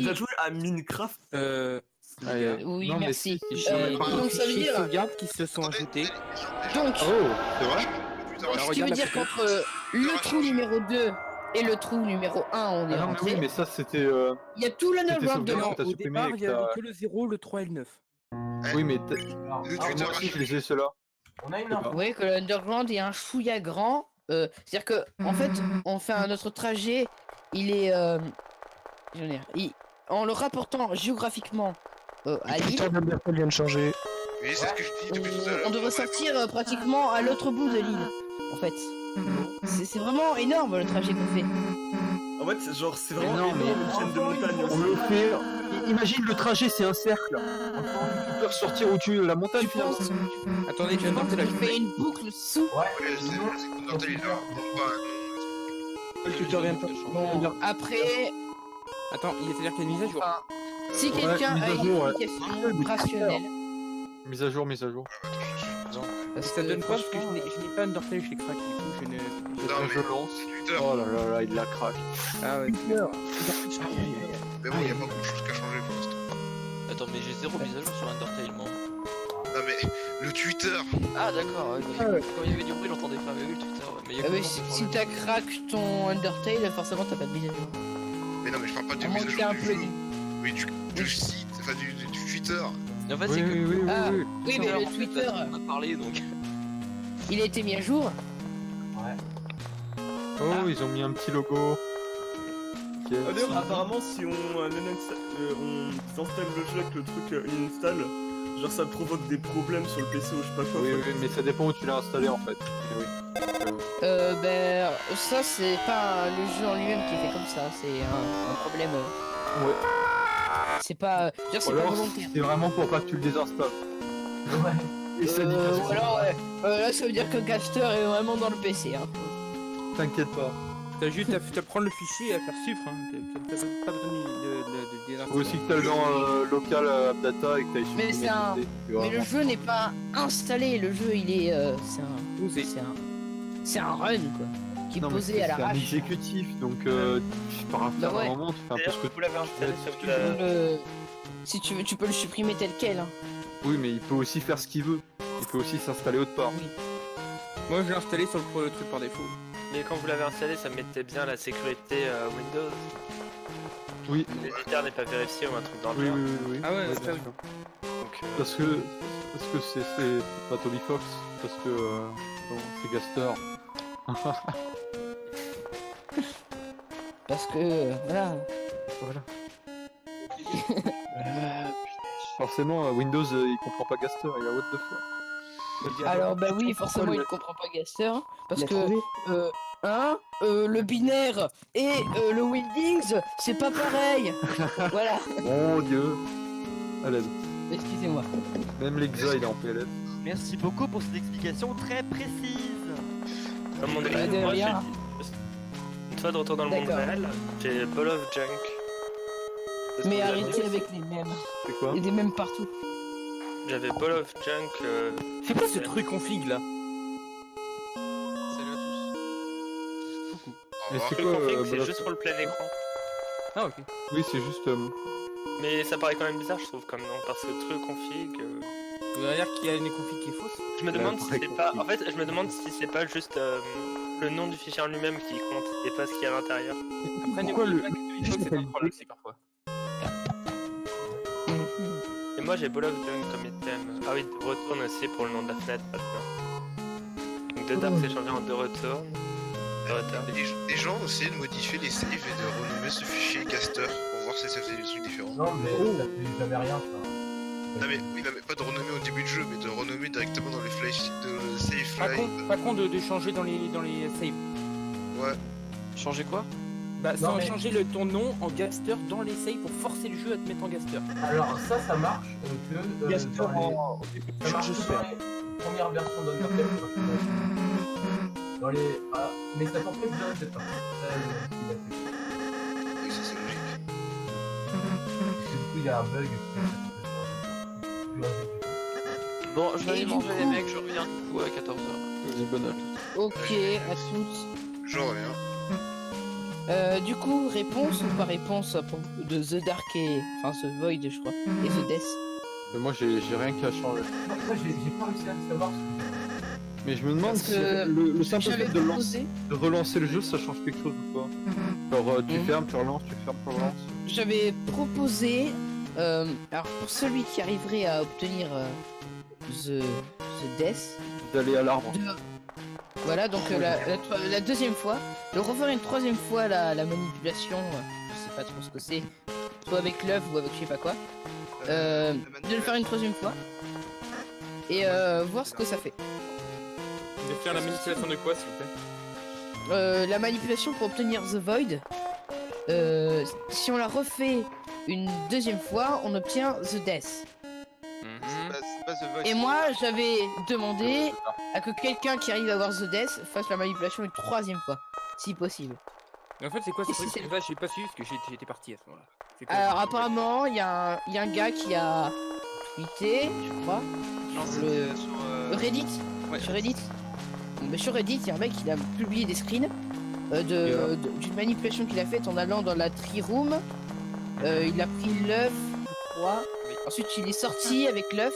déjà joué à Minecraft Oui, non, mais merci. donc ça veut dire... sauvegardes qui se sont ajoutées. Donc, Oh, c'est vrai. donc ce qui veut regarde la dire photo. qu'entre le trou numéro 2 et le trou numéro 1, on est Ah non, mais rentré. oui, mais ça c'était. Il y a tout l'underground sauvegarde. dedans. T'as Au supprimé départ, avec il y avait ta- que le 0, le 3 et le 9. Oui, mais. Le Ah, Twitter moi aussi, je les ai ceux-là. On a une Ah. info. Vous voyez que l'underground est un chouïa grand. C'est-à-dire que, en fait, on fait notre trajet, il est. Je veux dire, en le rapportant géographiquement à l'île, d'Undertale vient de changer. Oui, c'est ce que je dis depuis tout à l'heure. on devrait sortir pratiquement à l'autre bout de l'île. En fait, c'est vraiment énorme le trajet qu'on fait. En fait, genre, c'est vraiment Non, énorme, mais- une chaîne de montagne. On le fait. Imagine le trajet, c'est un cercle. Tu peux ressortir au-dessus de la montagne Tu finalement. penses Attendez, je Tu viens de penses tenter la qu'il fait une boucle sous Ouais, Ouais, c'est sinon, Undertale, il leur demande pas un nom. Le tuteur vient de Bon, après, Attends, c'est-à-dire qu'il y a une mise à jour. enfin, si quelqu'un mise a à une jour, ouais. explication rationnelle, Mise à jour, mise à jour. parce Ça que donne quoi parce que franchement, je n'ai pas Undertale, je l'ai craqué. Du coup, je ne. Non, mais Je lance. Twitter. Oh là là là, il la craque. Ah ouais. Mais bon, il n'y a pas beaucoup de choses qui a changé pour l'instant. Attends, mais j'ai zéro mise à jour sur Undertale, moi. Non, mais le Twitter. Ah, d'accord, quand il y avait du bruit, j'entendais pas, mais oui, le Twitter, ouais. Mais il y a mais comment si, pour si changer t'as crack ton Undertale, forcément t'as pas de mise à jour. Mais non, mais je parle pas du À mise moins à que t'aies jour un du plugin. jeu. Oui, du site, enfin du Twitter. Et en fait, Oui, c'est que. oui, oui, oui, Ah, oui. oui, mais le Twitter, On a parlé, donc. il a été mis à jour. Oh, ils ont mis un petit logo. Ok. D'ailleurs, apparemment, si on installe le jeu avec le truc install, genre ça provoque des problèmes sur le PC ou je sais pas quoi. Oui, Faut- oui, mais ça dépend où tu l'as installé en fait. Oui. Ben, ça c'est pas le jeu en lui-même qui est fait comme ça, c'est un problème. Ouais. C'est pas, je veux dire, Ou c'est pas alors, volontaire. c'est vraiment pour pas que tu le désinstalles. ouais. Et ça dit Ou alors, ouais, là ça veut dire que Gaster est vraiment dans le PC. Hein. T'inquiète pas. T'as juste à prendre le fichier et à faire suivre. Hein. T'as pas besoin de désinstaller. Faut aussi que t'as le nom local data et que t'ailles sur Mais c'est un- Mais le jeu n'est pas installé, le jeu il est, Posé. c'est un run quoi, qui est Non, mais posé à c'est un l'arrache. exécutif, donc par un Bah ouais. moment, tu fais un peu ce que Vous l'avez installé tu sur Tu la... peux le- Si tu veux, tu peux le supprimer tel quel. Hein. Oui, mais il peut aussi faire ce qu'il veut. Il peut aussi s'installer autre part. Moi, je l'ai installé sur le truc par défaut. Mais quand vous l'avez installé, ça mettait bien la sécurité Windows. Oui. L'éditeur n'est pas vérifié ou un truc dans le Oui, genre. oui, oui, oui. Ah ouais, bien ça, oui. sûr. Donc, Parce que c'est pas Toby Fox, parce que non, c'est Gaster. Parce que voilà. Voilà. Forcément, Windows il comprend pas Gaster, il a what the fuck. Alors bah oui, forcément il comprend pas Gaster parce Il a que trouvé. le binaire et le Wildings, c'est pas pareil. Voilà. Mon dieu. À l'aide. Excusez-moi. Même l'Exa il est en PLF. Merci beaucoup pour cette explication très précise. dans le monde Bah, réel, de moi, rien. une fois de retour dans le monde D'accord. réel, j'ai Ball of Junk. Est-ce que Mais vous arrêtez aviez avec les mêmes. C'est quoi Il y a des mêmes partout. J'avais Ball of Junk. C'est quoi ce truc config là? Salut à tous. Au Mais revoir. c'est Le quoi config, c'est Ball of- juste pour le plein écran. Ah, ok. Oui, c'est juste. Mais ça paraît quand même bizarre, je trouve, comme nom, parce que truc config. Ça veut dire qu'il y a une config qui est fausse? Je me demande si très c'est pas. config. En fait, je me demande si c'est pas juste le nom du fichier en lui-même qui compte et pas ce qu'il y a à l'intérieur. Après, Pourquoi n'oubliez le- pas que Toby Fox est un troll aussi parfois. Et moi j'ai Ball of Junk comme item. Ah oui, retourne aussi pour le nom de la fenêtre maintenant. Donc de Dark c'est changé en de retourne. De return. Les gens ont essayé de modifier les saves et de renommer ce fichier Gaster pour voir si ça faisait des trucs différents. Non, mais ça fait jamais rien, ça. Non mais oui, non, mais pas de renommer au début de jeu, mais de renommer directement dans les flash de save Pas fly. con, pas con de changer dans les saves. Ouais. Changer quoi? Bah, Non, sans mais- changer ton nom en Gaster dans les saves pour forcer le jeu à te mettre en Gaster. Alors ça marche que Gaster dans les... en. Ça marche Change que super. dans les premières versions d'Undertale. Dans les... Ah, mais ça t'empêche déjà de pas. Oui, ça c'est logique. Parce que du coup il y a un bug. Bon, je vais Et aller du manger les coup- mecs, je reviens du coup à 14h. Vas-y, bonne à tous. Ok, à toutes. Je reviens. Du coup, réponse ou pas réponse à propos de The Dark et... Enfin, The Void, je crois, et The Death. Mais moi j'ai rien qui a changé. Moi, j'ai pas réussi à savoir. Mais je me demande Parce si que le simple j'avais fait de, proposé... de relancer le jeu, ça change quelque chose ou pas? Genre tu fermes, tu relances, tu fermes, tu relances. J'avais proposé... alors, pour celui qui arriverait à obtenir The Death... D'aller à l'arbre. Voilà, donc la deuxième fois, de refaire une troisième fois la manipulation, je sais pas trop ce que c'est, soit avec l'œuf ou avec je sais pas quoi, de le faire une troisième fois, et voir ce que ça fait. De faire la manipulation de quoi, s'il vous plaît? La manipulation pour obtenir The Void, si on la refait une deuxième fois, on obtient The Death. C'est pas The Voice. Et moi, j'avais demandé à que quelqu'un qui arrive à avoir The Death fasse la manipulation une troisième fois, si possible. Mais en fait, c'est quoi ce Et si truc? c'est- Là, j'ai pas su parce que j'étais parti à ce moment-là. C'est quoi, Alors ce- apparemment, il y a un gars qui a tweeté, je crois, Non, sur c'était le sur. Reddit. Ouais. Sur Reddit. Bon, mais sur Reddit, il y a un mec qui a publié des screens d'une manipulation qu'il a faite en allant dans la tree room. Il a pris l'œuf, je crois. Ensuite, il est sorti avec l'œuf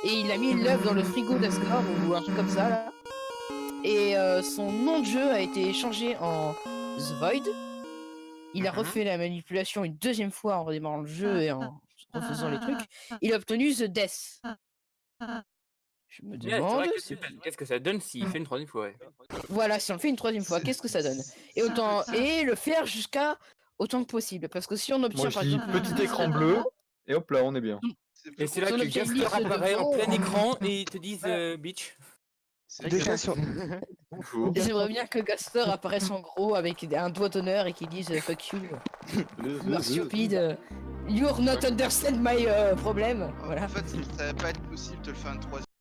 et il a mis l'œuf dans le frigo d'Asgore ou un truc comme ça là. Et son nom de jeu a été changé en The Void. Il a refait la manipulation une deuxième fois en redémarrant le jeu et en refaisant les trucs. Il a obtenu The Death. Je me Ouais, c'est demande. vrai que qu'est-ce que ça donne s'il fait une troisième fois, ouais. Voilà, si on le fait une troisième fois, qu'est-ce que ça donne? Et le faire jusqu'à autant que possible. Parce que si on obtient Moi je par dis exemple petit écran bleu, et hop là on est bien. Et c'est là Sur que le Gaster Gaster apparaît en devant, plein écran et ils te disent bitch. Bonjour. J'aimerais bien que Gaster apparaisse en gros avec un doigt d'honneur et qu'il dise fuck you. You are stupid. You're not understand my problem. Voilà. En fait, ça va pas être possible de le faire une troisième.